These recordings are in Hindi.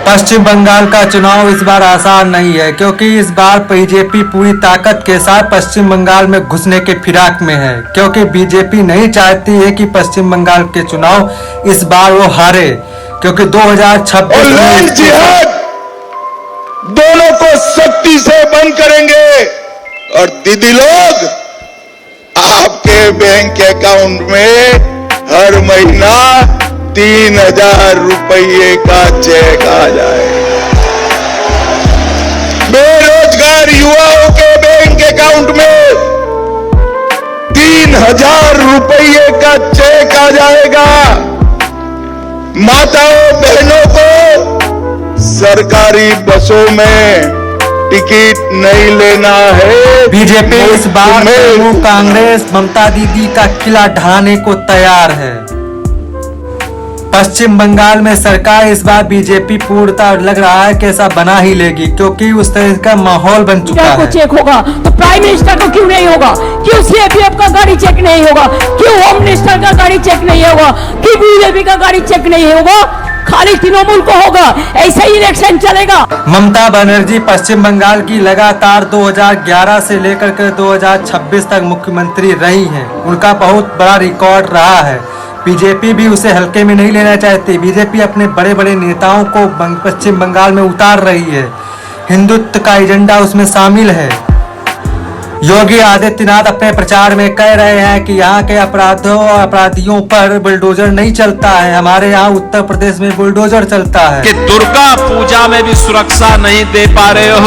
पश्चिम बंगाल का चुनाव इस बार आसान नहीं है क्योंकि इस बार बीजेपी पूरी ताकत के साथ पश्चिम बंगाल में घुसने के फिराक में है, क्योंकि बीजेपी नहीं चाहती है कि पश्चिम बंगाल के चुनाव इस बार वो हारे, क्योंकि 2026 में जिहाद दोनों को सख्ती से बंद करेंगे। और दीदी लोग, आपके बैंक अकाउंट में हर महीना 3,000 रुपये का चेक आ जाएगा। बेरोजगार युवाओं के बैंक अकाउंट में 3,000 रुपये का चेक आ जाएगा। माताओं बहनों को सरकारी बसों में टिकट नहीं लेना है। बीजेपी इस बार तृणमूल कांग्रेस ममता दीदी का किला ढहाने को तैयार है। पश्चिम बंगाल में सरकार इस बार बीजेपी पूर्णतः लग रहा है कि ऐसा बना ही लेगी, क्योंकि उस तरह का माहौल बन चुका है। चेक होगा तो प्राइम मिनिस्टर को क्यों नहीं होगा? क्यों सीएपीएफ का गाड़ी चेक नहीं होगा? क्यों होम मिनिस्टर का गाड़ी चेक नहीं होगा? क्यों बीजेपी का गाड़ी चेक नहीं होगा? खाली तृणमूल को होगा। ऐसे ही इलेक्शन चलेगा। ममता बनर्जी पश्चिम बंगाल की लगातार 2011 से लेकर के 2026 तक मुख्यमंत्री रही हैं। उनका बहुत बड़ा रिकॉर्ड रहा है। बीजेपी भी उसे हल्के में नहीं लेना चाहती। बीजेपी अपने बड़े बड़े नेताओं को पश्चिम बंगाल में उतार रही है। हिंदुत्व का एजेंडा उसमें शामिल है। योगी आदित्यनाथ अपने प्रचार में कह रहे हैं कि यहाँ के अपराधियों पर बुलडोजर नहीं चलता है, हमारे यहाँ उत्तर प्रदेश में बुलडोजर चलता है। कि दुर्गा पूजा में भी सुरक्षा नहीं दे पा रहे हो,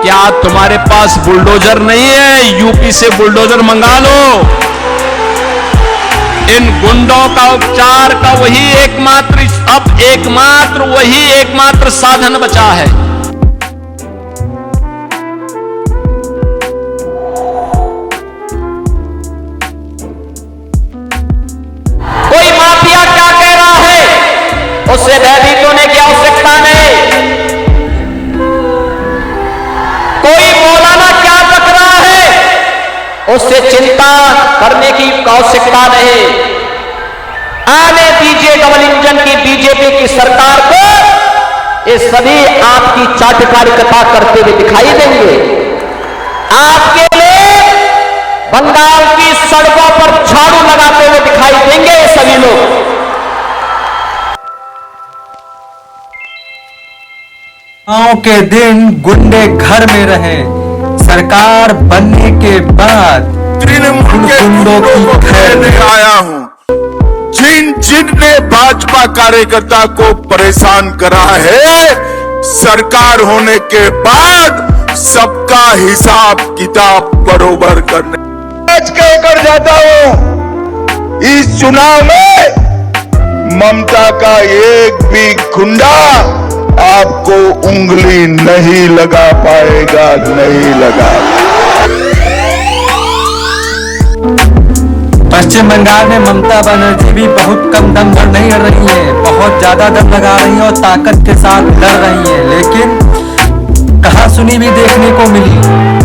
क्या तुम्हारे पास बुलडोजर नहीं है? यूपी से बुलडोजर मंगा लो। इन गुंडों का उपचार का वही एकमात्र साधन बचा है। कोई माफिया क्या कह रहा है, उससे भयभीत होने की आवश्यकता नहीं। कोई मौलाना क्या बक रहा है, उससे चिंता करने की आवश्यकता नहीं। आने दीजिए डबल इंजन की बीजेपी की सरकार को, ये सभी आपकी चाटकारिता करते हुए दिखाई देंगे। आपके लिए बंगाल की सड़कों पर झाड़ू लगाते हुए दिखाई देंगे ये सभी लोग। के दिन गुंडे घर में रहे। सरकार बनने के बाद तृणमूल के गुंडों की खैर आया हूं। जिन ने भाजपा कार्यकर्ता को परेशान करा है, सरकार होने के बाद सबका हिसाब किताब बरोबर करने आज कहकर जाता हूं। इस चुनाव में ममता का एक भी गुंडा आपको उंगली नहीं लगा पाएगा, नहीं लगा। पश्चिम बंगाल में ममता बनर्जी भी बहुत कम दम भर नहीं लड़ रही है, बहुत ज्यादा दम लगा रही है और ताकत के साथ लड़ रही है, लेकिन कहां सुनी भी देखने को मिली।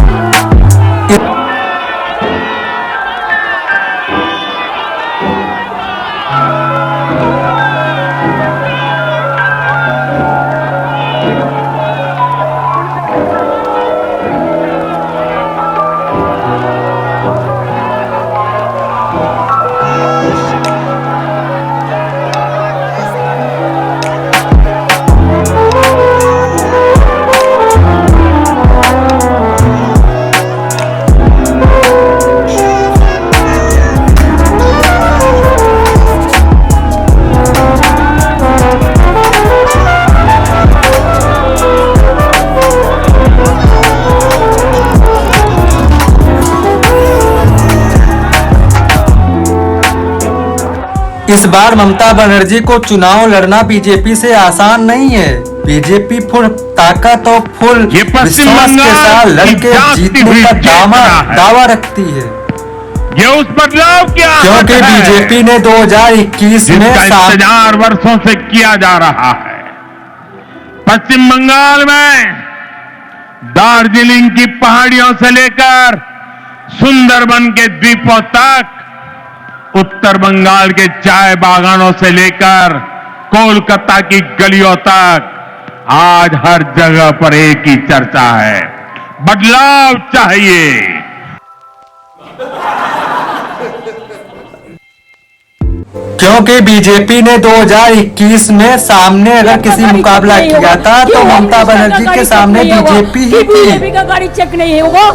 इस बार ममता बनर्जी को चुनाव लड़ना बीजेपी से आसान नहीं है। बीजेपी फुल ताकत और फुल विश्वास के साथ लड़के जीतने का दावा रखती है। ये उस बदलाव की क्योंकि बीजेपी ने 2021 में इंतजार वर्षों से किया जा रहा है। पश्चिम बंगाल में दार्जिलिंग की पहाड़ियों से लेकर सुंदरबन के द्वीपों तक, उत्तर बंगाल के चाय बागानों से लेकर कोलकाता की गलियों तक आज हर जगह पर एक ही चर्चा है, बदलाव चाहिए। क्योंकि बीजेपी ने 2021 में सामने अगर किसी मुकाबला किया था तो ममता बनर्जी के सामने बीजेपी ही थी। बीजेपी का गाड़ी चेक नहीं होगा।